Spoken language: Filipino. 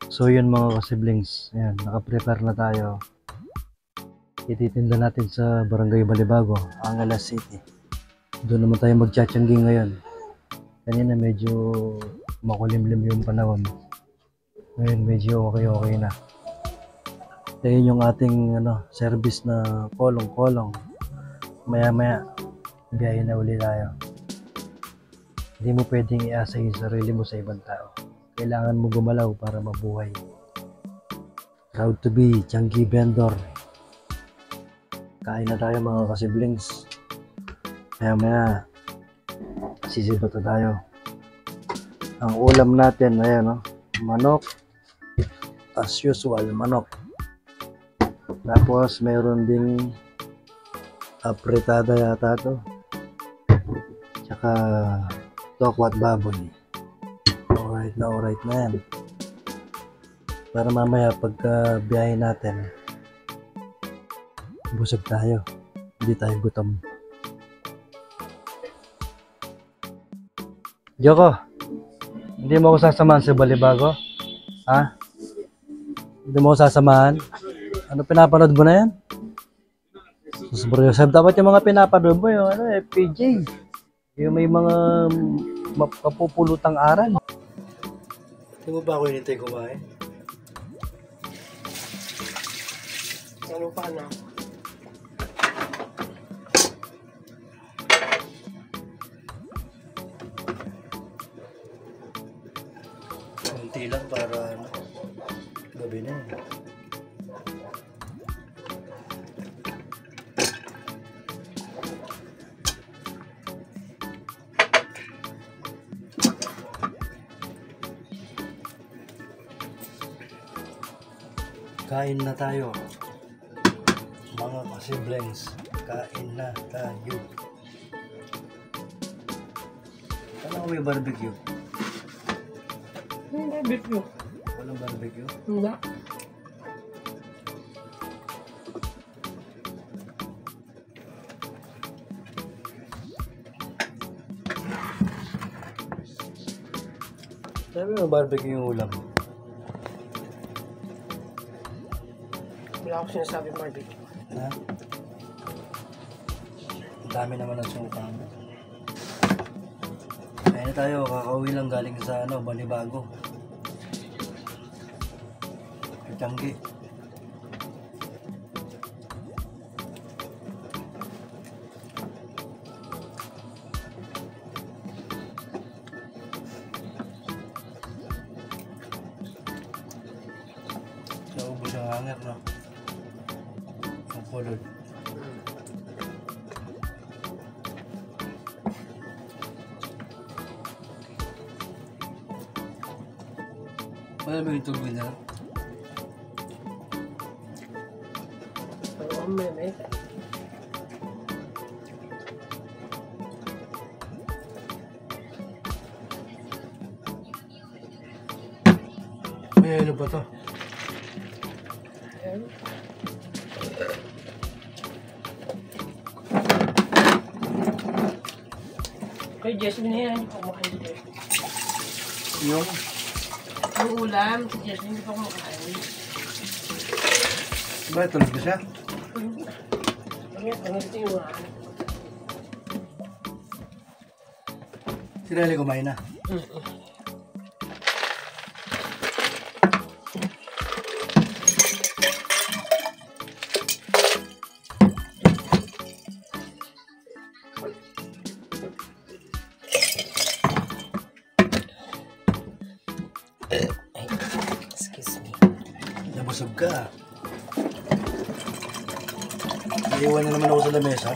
So yun mga ka-siblings, ayan, naka-prepare na tayo. Ititinda natin sa Barangay Balibago, Angeles City. Doon naman tayo magcha-tiangging ngayon. Kanina medyo makulimlim yung panahon. Ngayon medyo okay na. Ayun yung ating service na kolong-kolong. Maya-maya, biyahe na uli tayo. Hindi mo pwedeng iasa yung sarili mo sa ibang tao. Kailangan mo gumalaw para mabuhay. Proud to be Tianggi vendor. Kain na tayo mga ka-siblings. Maya-maya, sisibat na tayo. Ang ulam natin, ayan manok. As usual, manok. Tapos mayroon ding apretada yata to. Tsaka tokwat baboy. Alright na yan. Para mamaya pagka biyahe natin, busog tayo. Hindi tayo gutom. Joko, hindi mo ako sasamahan sa Balibago? Ha? Hindi mo ako sasamahan? Ano pinapanood mo na yan? Bro Joseph, dapat yung mga pinapanood mo yung FPJ. Yung may mga mapupulutang aral. Hindi mo ba ako hinintay kumain? Ano pa na? Kunti lang para gabi na yun. Kain na tayo. Mga ka-siblings, kain na tayo. Ano may barbecue? Barbecue. Walang barbecue? Hindi. Sabi mo barbecue yung ulam. Wala ako sinasabi barbecue. Ha? Ang dami naman ang suka mo. Kaya na tayo, kakauwi lang galing sa Balibago. Tianggi. Naubos ang hanger, no? Ang kulod. Wala ba yung tubig na? Ang meme. May ano ba to? Ayan. Kay Jasmine na yan, hindi pa kumakain dito. Yung? Ang ulam, si Jasmine hindi pa kumakain. Ba, tulog na siya? Ang ito yung mga Si Riley kumain na. Excuse me. Nabusog ka. Naiwan na naman ako sa lamesa.